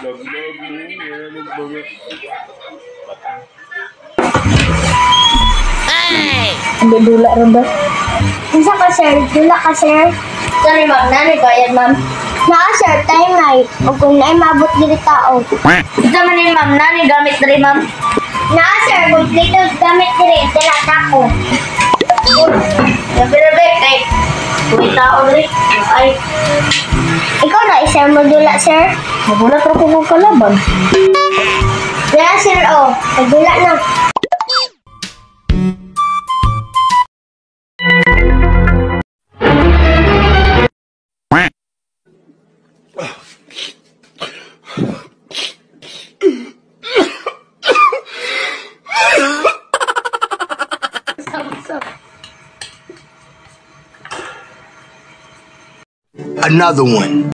Hindi dula rin ba? Isa ka sir, dula ka sir. Sorry ma'am, nanay bayad ma'am. Naa sir, time night. O kung naay mabot dili tao. Ito man ni ma'am, nanay gamit diri ma'am. Naa sir, complete gamit diri, dala tako. Nabi kay may tao diri. Ay. Ikaw na sir mo dula sir. Magulat ra ko kung kalaban. Kaya sir oh, nagdula na. Another one.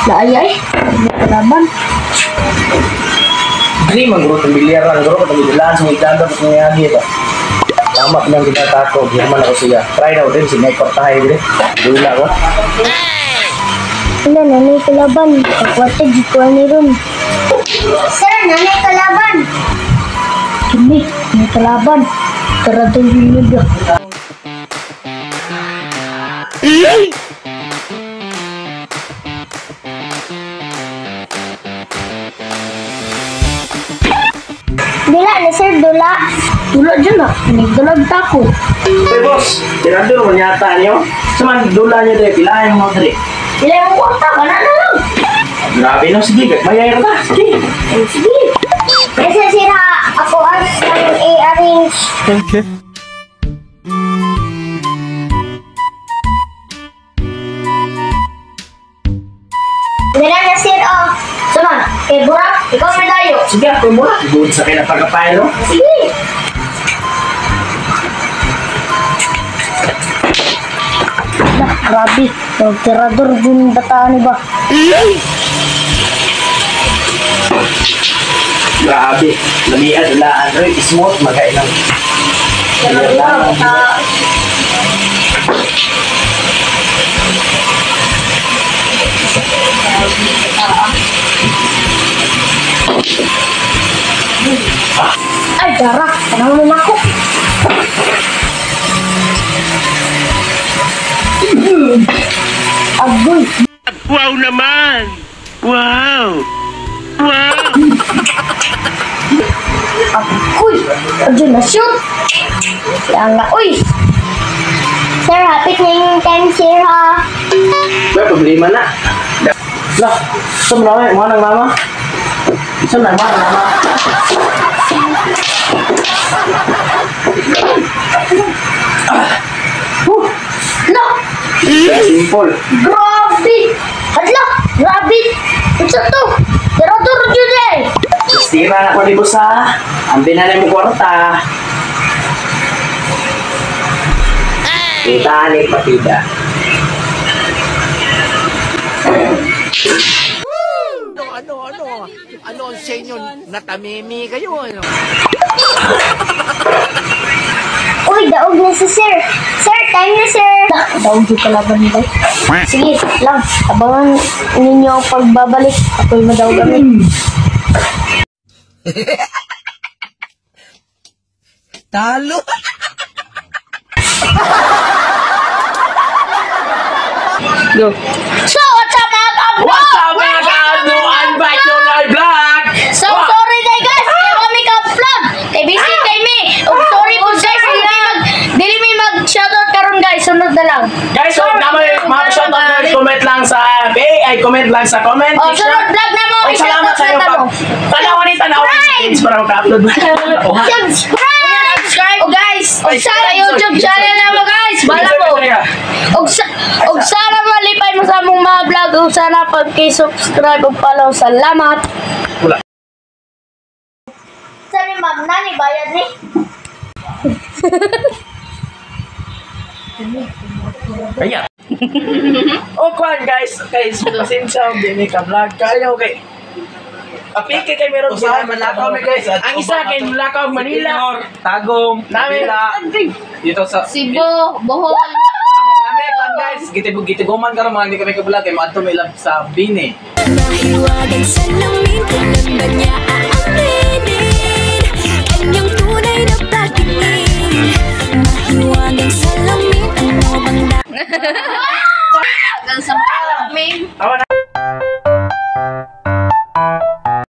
Laayay, kalaban. Hindi man guro bilyar lang guro kung bilan sa mga sa mga agi ba. Tama lang kita tako, girman ako siya. Try daw din si may kortahay dire. Dula ko. Wala, nanay kalaban. Kakwate, gikuha ni ron. Sir, nanay kalaban. Hindi, nanay kalaban. Karadong yun ba? Dila na sir, dula. Dula dyan na. Nagdulag tako. Hey boss, tirado naman yata niyo. Saman dula niyo dito, pilahin mo dito. Dila mo kwarta, kana na lang. Grabe no, sige, mayayar na. Sige. Sige. Kasi sira ako ang i-arrange. Okay. Dila na sir, oh. Sama, kay Burak, ikaw medalyo. Sige, ako mo. Good sa kinapagapay, no? Sige. Nah, grabe. Yung tirador din bataan ba? Grabe. Lamian, laan. Ay, smooth, magkailang. Tirador, ay, darah. Parang naman ako. Agoy. Wow naman! Wow! Wow! Agoy. Agoy na shoot. Kaya nga, uy. Sir, happy cleaning time, sir, ha? May problema na. Lah, saan mo naman? Mga nang mama? Saan na, mga nang mama? No! Simple. Grabe! Hadla! Grabe! Ito to! Tirador dyan eh! Istira na ko di ko sa ang binanay mo kwarta. Kita ni patida. Ano ang sa inyo? Natamimi kayo, ano? Uy, daog na si sir! Sir, time na sir! Daog yung kalaban nila. Sige, lang. Abangan ninyo ang pagbabalik. Ako'y madaog kami. Talo! Go. So, what's up mga ka-vlog? What's up mga ka-ano? I'm back to my vlog! So, sorry guys! Kaya kami ka-vlog! Kay busy kay me! Sorry po guys! Dili may mag-shoutout karon guys! Sunod na lang! Guys, so naman mga shoutout comment lang sa comment lang sa comment Oh, section. sunod vlog na mo! Ay, salamat sa iyo pag tanawan ni tanawan para mag-upload. Subscribe guys! Og sa YouTube channel na mo guys! Bala mo! Og sana malipay mo sa among mga vlog! Og sana pag-subscribe og follow! Salamat! Wala. Saan ni ma'am? Nani bayad ni? Kaya. O kwan guys, guys, pasensya din ka vlog kayo kay. Apike kay meron sa Manlakaw mi guys. Ang isa kay Manlakaw Manila, Tagum, Manila. Dito sa Cebu, Bohol. Nami kwan guys, gitiguman karon mga hindi kami ka vlog kay maadto mi lang sa Bini. Mahiwagan sa lamin, kailan ba niya aaminin? Kanyang tunay na pagtingin.